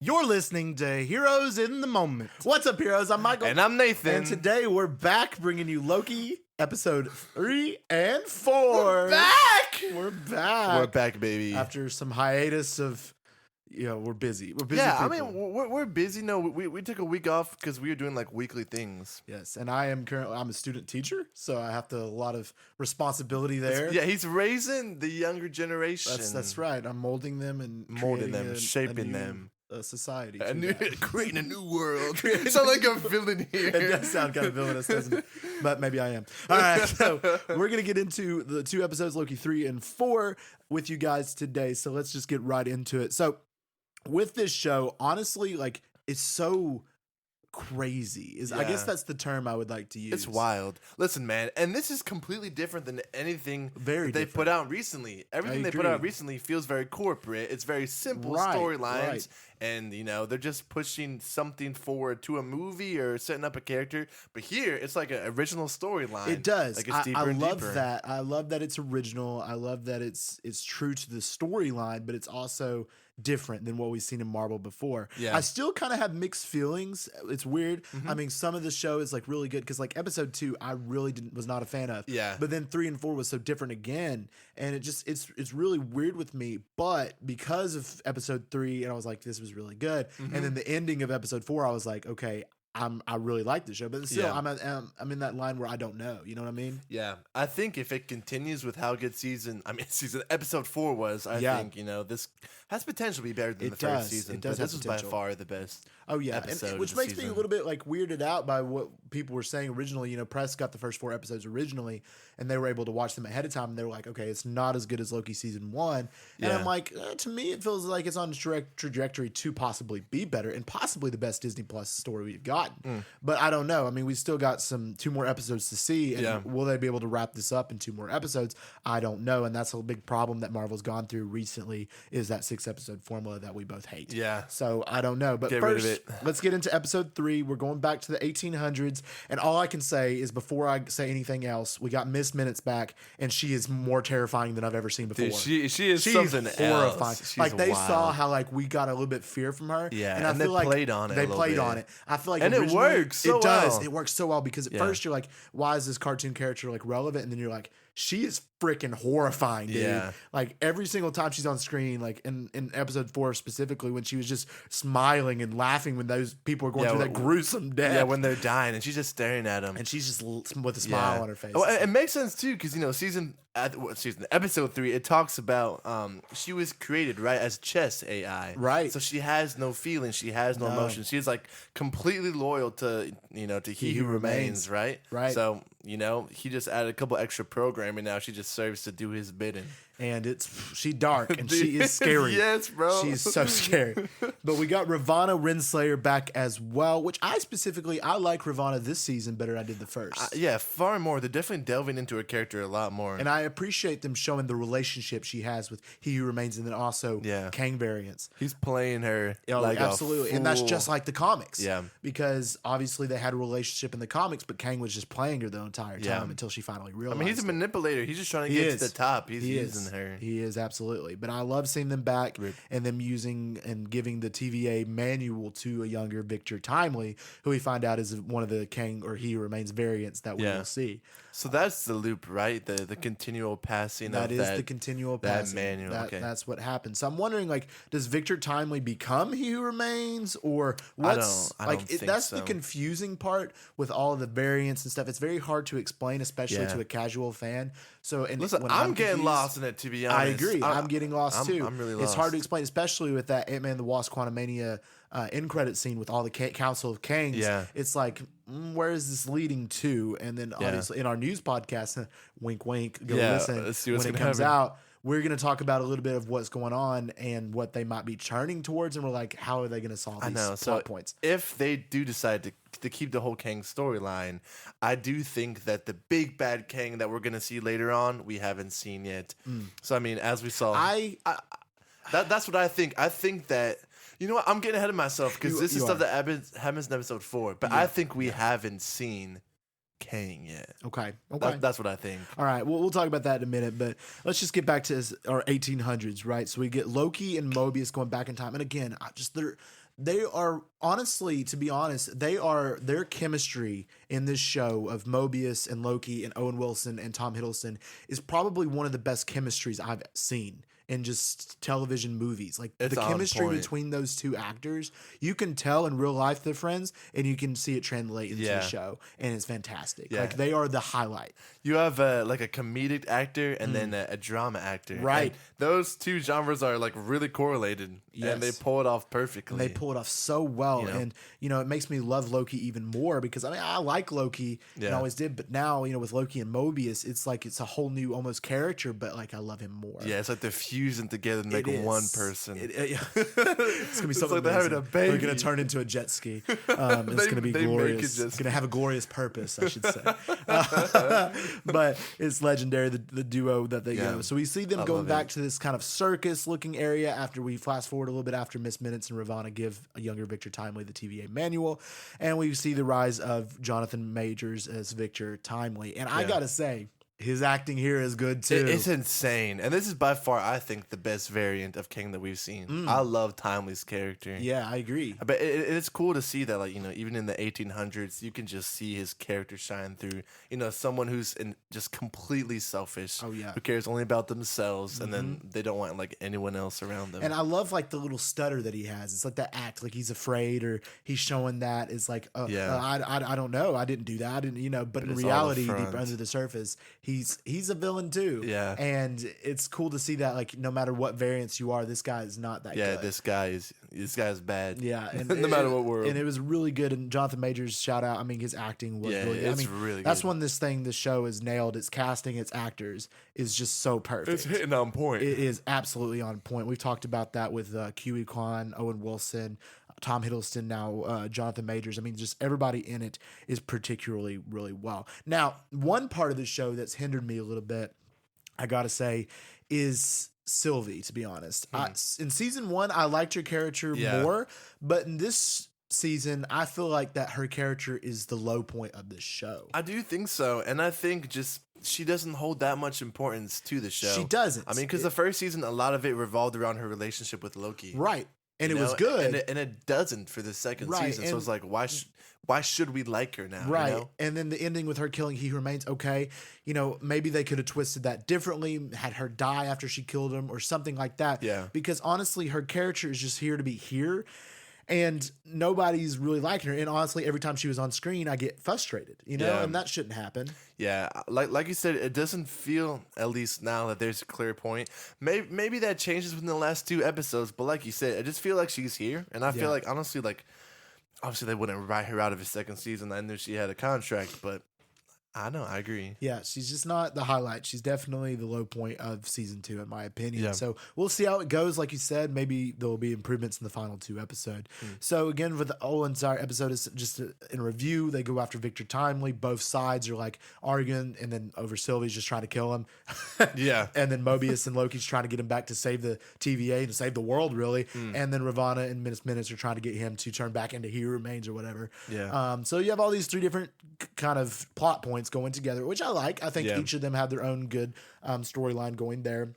You're listening to Heroes in the Moment. What's up, heroes? I'm Michael. And I'm Nathan. And today we're back bringing you Loki, episode 3 and 4. We're back! We're back. We're back, baby. After some hiatus of, we're busy. We're busy. Yeah, people. I mean, we're busy. No, we took a week off because we were doing like weekly things. Yes, and I'm a student teacher, so I have a lot of responsibility there. Yeah, he's raising the younger generation. That's right. I'm molding them and shaping them. A society. Creating a new world. Sound like a villain here. It does sound kind of villainous, doesn't it? But maybe I am. All right, so we're going to get into the 2 episodes, Loki 3 and 4, with you guys today. So let's just get right into it. So with this show, honestly, like, it's so crazy. I guess that's the term I would like to use. It's wild. Listen, man, and this is completely different than anything they put out recently. Everything they put out recently feels very corporate. It's very simple storylines, and they're just pushing something forward to a movie or setting up a character. But here, it's like an original storyline. It does. Like it's deeper I and love deeper. that. I love that it's original. I love that it's true to the storyline, but it's also different than what we've seen in Marvel before. Yeah. I still kind of have mixed feelings. It's weird. I mean, some of the show is like really good because like episode 2, I really was not a fan of. Yeah. But then 3 and 4 was so different again, and it's really weird with me. But because of episode 3, and I was like, this was really good, and then the ending of episode 4, I was like, okay, I really like the show, but still, I'm in that line where I don't know. You know what I mean? Yeah, I think if it continues with how good episode 4 was, I think this has potential to be better than the first season. It does. But this was by far the best. Oh yeah, episode which of the makes me a little bit like weirded out by what people were saying originally. Press got the first 4 episodes originally, and they were able to watch them ahead of time. And they were like, okay, it's not as good as Loki season 1. And I'm like, to me, it feels like it's on a trajectory to possibly be better and possibly the best Disney Plus story we've gotten. But I don't know. I mean, we still got 2 more episodes to see, and will they be able to wrap this up in 2 more episodes? I don't know, and that's a big problem that Marvel's gone through recently is that 6-episode formula that we both hate. Yeah. So I don't know, but first, let's get into episode 3. We're going back to the 1800s, and all I can say is before I say anything else, we got Miss Minutes back, and she is more terrifying than I've ever seen before. Dude, she's something horrifying. Else. Like they saw how like we got a little bit fear from her, and I feel they like played on it. They played on it. I feel like and it works. So it does. Well. It works so well because at first you're like, why is this cartoon character like relevant? And then you're like, she is freaking horrifying, dude. Yeah. Like every single time she's on screen, like in episode 4 specifically, when she was just smiling and laughing when those people are going through that gruesome death. Yeah, when they're dying and she's just staring at them. And she's just with a smile on her face. Well, it makes sense too because episode 3, it talks about she was created as chess AI. Right. So she has no feelings, she has no emotion. She's like completely loyal to to He Who Remains, right? Right. So, he just added a couple extra programming now. She just serves to do his bidding. And she's dark and she is scary. Yes, bro. She's so scary. But we got Ravonna Renslayer back as well, which I like Ravonna this season better than I did the first. Yeah, far more. They're definitely delving into her character a lot more. And I appreciate them showing the relationship she has with He Who Remains and then also Kang variants. He's playing her absolutely. And that's just like the comics. Yeah. Because obviously they had a relationship in the comics, but Kang was just playing her the entire time until she finally realized. I mean, he's a manipulator. He's just trying to get to the top. He's using her. He is, absolutely. But I love seeing them back and them using and giving the TVA manual to a younger Victor Timely, who we find out is one of the Kang or He Who Remains variants that we will see. So that's the loop, right? The continual passing of that. That is the continual passing. That manual, That's what happens. So I'm wondering, like, does Victor Timely become He Who Remains? Or what's... I don't think that's so. The confusing part with all of the variants and stuff. It's very hard to explain, especially to a casual fan. So, and listen, I'm getting lost in it, to be honest. I agree. I'm getting lost, too. I'm really lost. It's hard to explain, especially with that Ant-Man and the Wasp Quantumania end credit scene with all the Council of Kangs. Yeah. It's like, where is this leading to? And then obviously in our news podcast, wink, wink, go listen. Let's see what's when it gonna comes happen. out, we're going to talk about a little bit of what's going on and what they might be turning towards. And we're like, how are they going to solve these plot points? If they do decide to keep the whole Kang storyline, I do think that the big bad Kang that we're going to see later on, we haven't seen yet. So, I mean, as we saw... that's what I think. I think that... You know what? I'm getting ahead of myself because this is stuff that happens in episode 4. But I think we haven't seen Kang yet. Okay. That's what I think. All right. Well, we'll talk about that in a minute, but let's just get back to our 1800s, right? So we get Loki and Mobius going back in time. And again, They are honestly, to be honest, their chemistry in this show of Mobius and Loki and Owen Wilson and Tom Hiddleston is probably one of the best chemistries I've seen in just television movies. Like It's the on chemistry point. between those two actors, you can tell in real life they're friends, and you can see it translate into Yeah. the show, and it's fantastic. Yeah. Like they are the highlight. You have like a comedic actor and then a drama actor. Right. And those two genres are like really correlated. Yes. And they pull it off perfectly. And they pull it off so well. You know? And, it makes me love Loki even more because, I mean, I like Loki and always did. But now, with Loki and Mobius, it's like it's a whole new almost character, but like I love him more. Yeah, it's like they're fusing together to make one person. It's going to be something like they're having a baby. They're going to turn into a jet ski. It's going to be glorious. It's going to have a glorious purpose, I should say. But it's legendary, the duo that they go. So we see them going back to this kind of circus-looking area after we fast forward a little bit after Miss Minutes and Ravonna give a younger Victor Timely the TVA manual. And we see the rise of Jonathan Majors as Victor Timely. And I got to say, his acting here is good too. It's insane. And this is by far, I think, the best variant of King that we've seen. I love Timely's character. Yeah, I agree. But it's cool to see that, like, even in the 1800s, you can just see his character shine through. Someone who's just completely selfish. Oh, yeah. Who cares only about themselves, and then they don't want, like, anyone else around them. And I love, like, the little stutter that he has. It's like that act, like he's afraid, or he's showing that it's like, I don't know. I didn't do that. I didn't, but in reality, deep under the surface, he's a villain too. Yeah. And it's cool to see that, like, no matter what variance you are, this guy is not that good. Yeah, this guy is bad. Yeah. And no matter what world. And it was really good. And Jonathan Majors, shout out. I mean, his acting was really good. It's really good. That's when this show is nailed. Its casting, its actors is just so perfect. It's hitting on point. It is absolutely on point. We've talked about that with Kiwi Kwan, Owen Wilson, Tom Hiddleston, now Jonathan Majors. I mean, just everybody in it is particularly really well. Now, one part of the show that's hindered me a little bit, I gotta say, is Sylvie, to be honest. In season 1, I liked her character more, but in this season, I feel like that her character is the low point of this show. I do think so, and I think just she doesn't hold that much importance to the show. She doesn't. I mean, because the first season, a lot of it revolved around her relationship with Loki. Right. And it was good. And it doesn't for the second season. So it's like, why should we like her now? Right. And then the ending with her killing He Who Remains, okay. Maybe they could have twisted that differently, had her die after she killed him or something like that. Yeah. Because honestly, her character is just here to be here. And nobody's really liking her. And honestly, every time she was on screen, I get frustrated, and that shouldn't happen. Yeah, like you said, it doesn't feel, at least now, that there's a clear point. Maybe that changes within the last 2 episodes, but like you said, I just feel like she's here. And I feel like, honestly, like, obviously they wouldn't write her out of a second season. I knew she had a contract, but I know, I agree. Yeah, she's just not the highlight. She's definitely the low point of season 2, in my opinion. Yeah. So we'll see how it goes. Like you said, maybe there will be improvements in the final 2 episodes. So again, for the whole entire episode is just in review. They go after Victor Timely. Both sides are like arguing, and then over Sylvie's just trying to kill him. Yeah. And then Mobius and Loki's trying to get him back to save the TVA and save the world, really. And then Ravonna and Minutes are trying to get him to turn back into He Who Remains or whatever. Yeah. So you have all these 3 different kind of plot points going together, which I like. I think each of them have their own good storyline going there.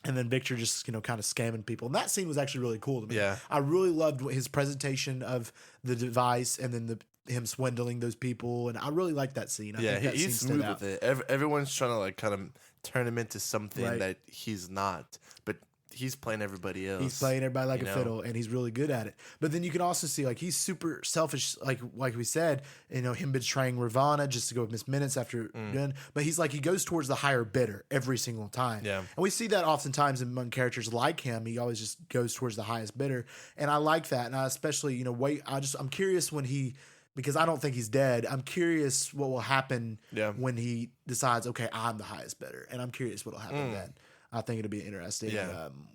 And then Victor just, kind of scamming people. And that scene was actually really cool to me. Yeah. I really loved his presentation of the device and then him swindling those people. And I really liked that scene. I think that he's scene smooth with it. Everyone's trying to, like, kind of turn him into something that he's not. But he's playing everybody else. He's playing everybody like a fiddle, and he's really good at it. But then you can also see, like, he's super selfish, like we said, him betraying Ravonna just to go with Miss Minutes after doing. But he's like, he goes towards the higher bidder every single time. Yeah. And we see that oftentimes among characters like him. He always just goes towards the highest bidder. And I like that. And I especially, I'm curious when because I don't think he's dead. I'm curious what will happen when he decides, okay, I'm the highest bidder. And I'm curious what will happen then. I think it'll be interesting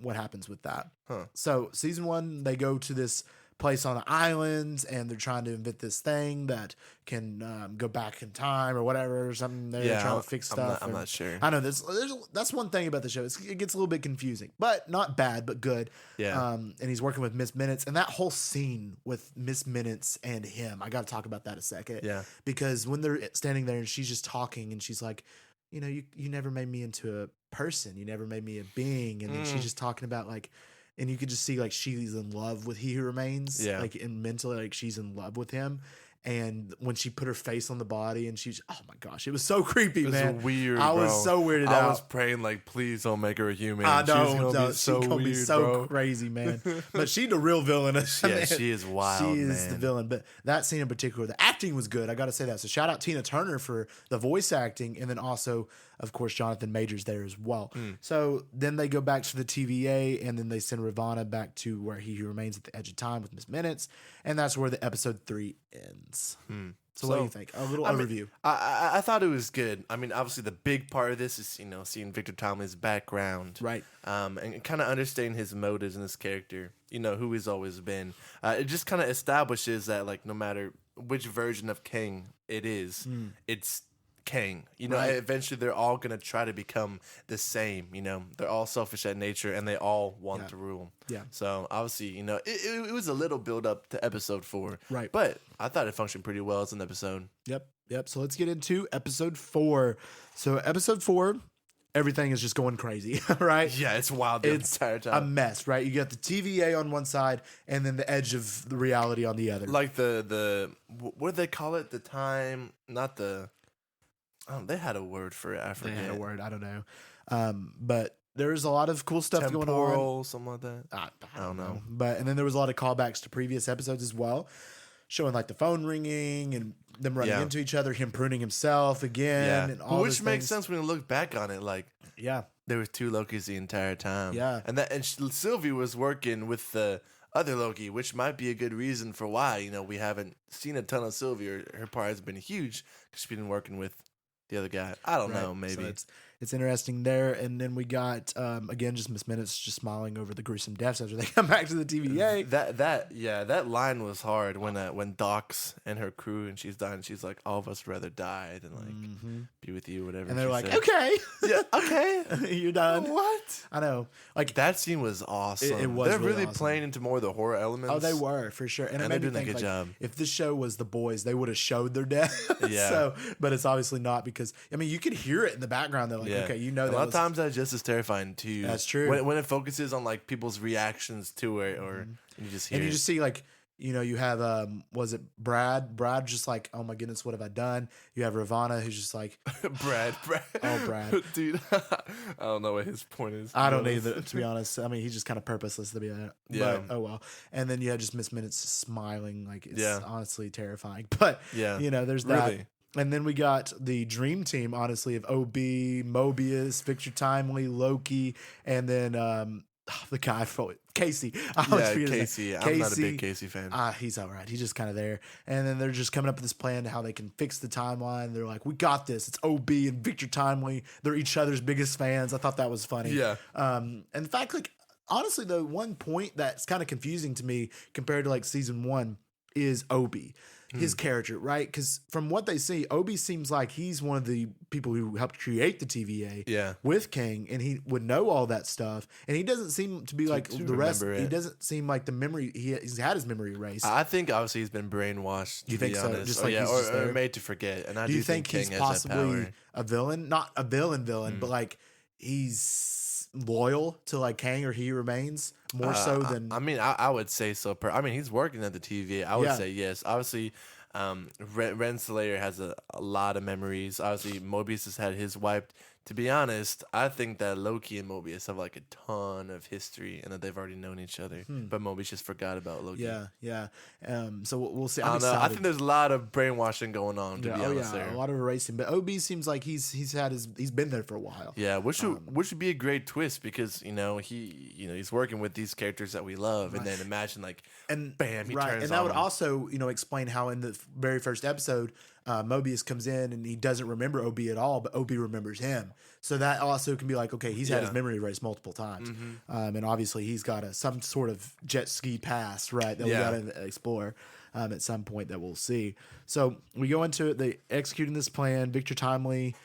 what happens with that. Huh. So season 1, they go to this place on an island, and they're trying to invent this thing that can go back in time or whatever or something. They're trying to fix stuff. I'm not sure. I know that's one thing about the show. It gets a little bit confusing, but not bad, but good. Yeah. And he's working with Miss Minutes, and that whole scene with Miss Minutes and him, I got to talk about that a second. Yeah. Because when they're standing there and she's just talking, and she's like, you never made me into a person. You never made me a being. And then she's just talking about, like, and you could just see like she's in love with He Who Remains, like and mentally like she's in love with him. And when she put her face on the body and she's, oh my gosh, it was so creepy, man. It was weird, I was so weirded out. I was praying like, please don't make her a human. I know, she's gonna be so weird, crazy, man. But she's the real villain. Yeah, she is wild, She is the villain. But that scene in particular, the acting was good. I got to say that. So shout out Tina Turner for the voice acting, and then also, of course, Jonathan Majors there as well. So then they go back to the TVA, and then they send Ravana back to where He Who Remains at the edge of time with Miss Minutes, and that's where the episode 3 ends. So what do you think? A little overview. I thought it was good. I mean, obviously the big part of this is, seeing Victor Tomlin's background. Right. And kind of understanding his motives in this character, who he's always been. It just kind of establishes that, like, no matter which version of Kang it is, it's Kang. Right. Eventually they're all going to try to become the same, They're all selfish at nature and they all want to rule. Yeah. So obviously, it was a little build up to episode 4. Right. But I thought it functioned pretty well as an episode. Yep. So let's get into episode 4. So episode 4, everything is just going crazy, right? Yeah, it's wild the entire time. A mess, right? You got the TVA on one side and then the edge of the reality on the other. Like the what do they call it? The time, not the... they had a word for it. I forget. They had a word. I don't know. But there's a lot of cool stuff Temporal, going on. Something like that. I don't know. And then there was a lot of callbacks to previous episodes as well, showing like the phone ringing and them running into each other, him pruning himself again, and all which makes sense when you look back on it. Like, there was 2 Lokis the entire time. Yeah, and Sylvie was working with the other Loki, which might be a good reason for why we haven't seen a ton of Sylvie. Or her part has been huge because she's been working with the other guy. I don't know, maybe. So it's interesting there. And then we got, again, just Miss Minutes just smiling over the gruesome deaths after they come back to the TVA. That line was hard when Doc's and her crew and she's dying. She's like, all of us rather die than like be with you, whatever. And they're like, said. Okay. Yeah, okay. You're done. What? I know. Like that scene was awesome. It was They're really awesome. Playing into more of the horror elements. Oh, they were, for sure. And it they're made me doing think, a good job. If this show was The Boys, they would have showed their death. Yeah. But it's obviously not because, I mean, you could hear it in the background. They're like, okay, that. A lot of times that's just as terrifying too. That's true. When it focuses on like people's reactions to it, or you just hear and you just see like, you have was it Brad? Brad just like, oh my goodness, what have I done? You have Ravana who's just like Brad. Oh, Brad. Dude, I don't know what his point is. I don't either, to be honest. I mean, he's just kind of purposeless to be that. Yeah. But oh well. And then you have just Miss Minutes smiling, like it's honestly terrifying. But there's that. Really? And then we got the dream team, honestly, of OB, Mobius, Victor Timely, Loki, and then the guy for Casey. Casey. I'm not a big Casey fan. He's all right. He's just kind of there. And then they're just coming up with this plan to how they can fix the timeline. They're like, we got this. It's OB and Victor Timely. They're each other's biggest fans. I thought that was funny. Yeah. And in fact, like, honestly, the one point that's kind of confusing to me compared to like season 1 is Obi. His character, right? Because from what they see, Obi seems like he's one of the people who helped create the TVA with Kang, and he would know all that stuff. And he doesn't seem to be like the rest. He doesn't seem like the memory. He's had his memory erased. I think obviously he's been brainwashed. You think so? Just like or made to forget. And I do think he's Kang possibly has that power. a villain? Not a villain, but like he's loyal to like Kang, or He Remains more so than. I mean, I would say so. I mean, he's working at the TVA. I would say yes. Obviously, Renslayer has a lot of memories. Obviously, Mobius has had his wiped. To be honest, I think that Loki and Mobius have like a ton of history and that they've already known each other. But Mobius just forgot about Loki. Yeah. So we'll see. I don't know. I think there's a lot of brainwashing going on. To be honest, a lot of erasing. But OB seems like he's been there for a while. Yeah, which would be a great twist because he's working with these characters that we love, and then imagine bam, he turns and that would also explain how in the very first episode. Mobius comes in and he doesn't remember OB at all, but OB remembers him. So that also can be like, okay, he's had his memory erased multiple times. And obviously he's got some sort of jet ski past, right, that we got to explore at some point that we'll see. So we go into it, they executing this plan. Victor Timely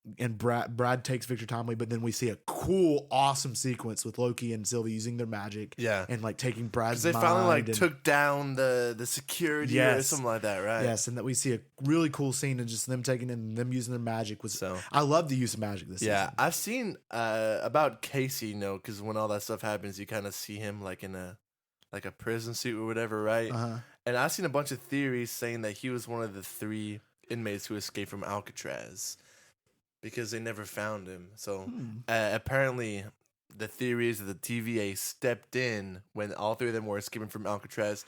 Brad takes Victor Timely, but then we see a cool, awesome sequence with Loki and Sylvie using their magic. Yeah. And like taking Brad's mind. They finally took down the security or Yes. something like that, right? Yes, and that we see a really cool scene and just them taking it and them using their magic was. So I love the use of magic this season. I've seen about Casey, because when all that stuff happens, you kind of see him like in a prison suit or whatever, right? And I've seen a bunch of theories saying that he was one of the 3 inmates who escaped from Alcatraz because they never found him. So apparently the theory is that the TVA stepped in when all 3 of them were escaping from Alcatraz,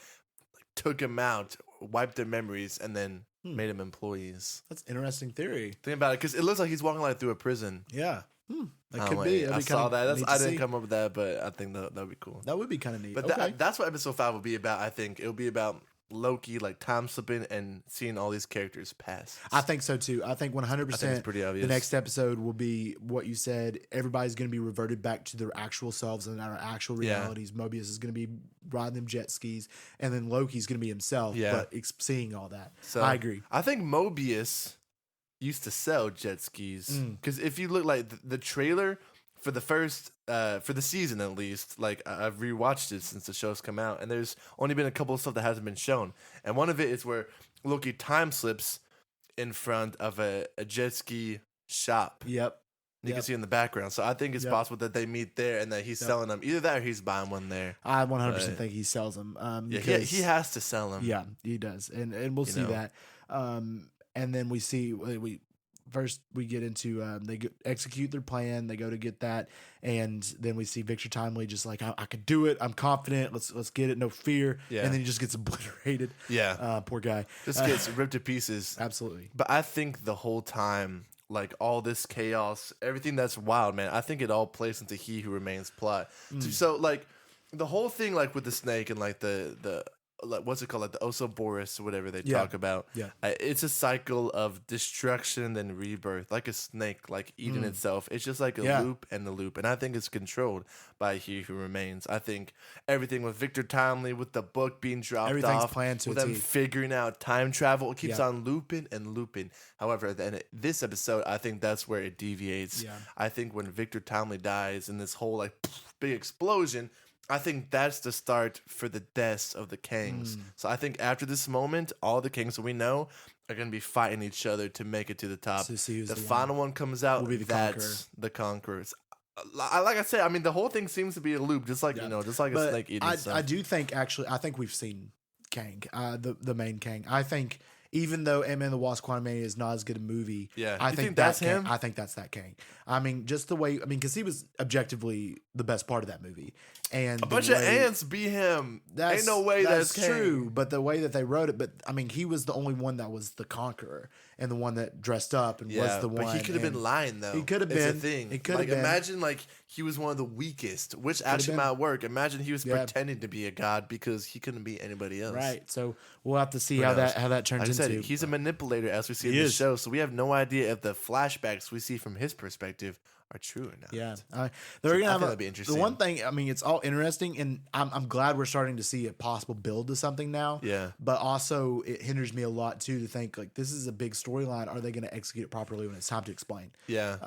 took him out, wiped their memories, and then made them employees. That's an interesting theory. Think about it, because it looks like he's walking through a prison. Yeah. That could be. I saw that. I didn't come up with that, but I think that would be cool. That would be kind of neat. But that's what episode 5 will be about. I think it'll be about Loki time slipping and seeing all these characters pass. I think so too. I think 100%. It's pretty obvious. The next episode will be what you said. Everybody's going to be reverted back to their actual selves and our actual realities. Mobius is going to be riding them jet skis, and then Loki's going to be himself. But seeing all that, so I agree. I think Mobius used to sell jet skis, because if you look like the trailer for the first for the season, at least, like I've rewatched it since the show's come out, and there's only been a couple of stuff that hasn't been shown, and one of it is where Loki time slips in front of a jet ski shop. Yep. You can see in the background. So I think it's possible that they meet there and that he's selling them. Either that or he's buying one there. I 100% think he sells them. He has to sell them. Yeah, he does, and we'll see that. And then we see we get into they execute their plan. They go to get that, and then we see Victor Timely just like I could do it. I'm confident. Let's get it. No fear. Yeah. And then he just gets obliterated. Yeah. Poor guy. Just gets ripped to pieces. Absolutely. But I think the whole time, like all this chaos, everything that's wild, man, I think it all plays into He Who Remains plot. So like the whole thing, like with the snake and like the like, what's it called, like the Ouroboros or whatever they talk about. Yeah, it's a cycle of destruction and rebirth, like a snake, like eating itself. It's just like a loop and a loop, and I think it's controlled by He Who Remains. I think everything with Victor Timely, with the book being dropped off, planned to with them figuring out time travel, it keeps on looping and looping. However, then this episode, I think that's where it deviates. Yeah. I think when Victor Timely dies in this whole like big explosion, I think that's the start for the deaths of the Kangs. So I think after this moment, all the Kangs that we know are going to be fighting each other to make it to the top. The final one comes out, will be that's the Conquerors. Like I said, I mean, the whole thing seems to be a loop, just like, just like a snake eating stuff. I do think, actually, I think we've seen Kang, the main Kang. I think even though Ant-Man and the Wasp: Quantumania is not as good a movie, I think that's him. I think that's that Kang. I mean, just the way, because he was objectively the best part of that movie. And a bunch of ants be him. Ain't no way that's true. But the way that they wrote it, he was the only one that was the conqueror and the one that dressed up and was the one. But he could have been lying though. He could have been. Thing. It could have been. Imagine he was one of the weakest, which actually might work. Imagine he was pretending to be a god because he couldn't be anybody else. Right. So we'll have to see how that turns into. Said, he's a manipulator, as we see in the show. So we have no idea if the flashbacks we see from his perspective are true or not. Yeah, they're gonna have that'd be interesting. The one thing, it's all interesting, and I'm glad we're starting to see a possible build to something now. Yeah, but also it hinders me a lot too to think like this is a big storyline. Are they going to execute it properly when it's time to explain? Yeah.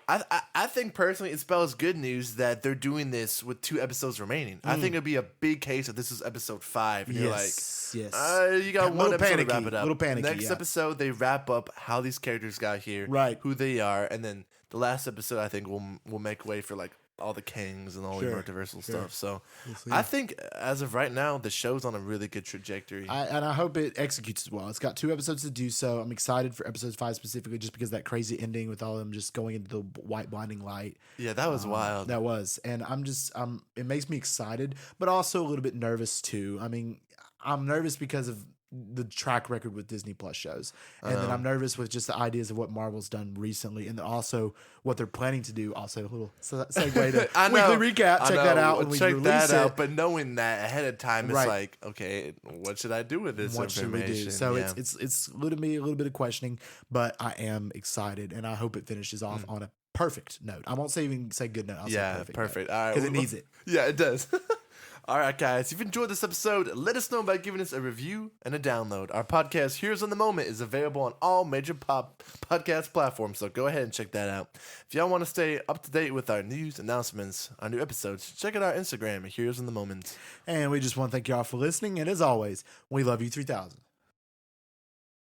I think personally, it spells good news that they're doing this with 2 episodes remaining. I think it'd be a big case if this is episode 5, and you're like, you got one episode to wrap it up. Little panicky. Next episode, they wrap up how these characters got here, right? Who they are, and then the last episode, I think, will make way for like all the Kangs and all the multiversal stuff. So I think as of right now, the show's on a really good trajectory. And I hope it executes as well. It's got 2 episodes to do so. I'm excited for episode 5 specifically just because that crazy ending with all of them just going into the white blinding light. Yeah, that was wild. That was. And it makes me excited, but also a little bit nervous too. I'm nervous because of the track record with Disney Plus shows. And then I'm nervous with just the ideas of what Marvel's done recently and also what they're planning to do. Also, a little segue to weekly recap. Check that out when we release it. But knowing that ahead of time, it's like, okay, what should I do with this information? What should we do? So it's a little bit of questioning, but I am excited and I hope it finishes off on a perfect note. I won't even say good note. I'll say perfect. All right. Because it needs it. Yeah, it does. All right, guys. If you've enjoyed this episode, let us know by giving us a review and a download. Our podcast, Heroes in the Moment, is available on all major podcast platforms, so go ahead and check that out. If y'all want to stay up to date with our news, announcements, our new episodes, check out our Instagram, Heroes in the Moment. And we just want to thank y'all for listening, and as always, we love you 3000.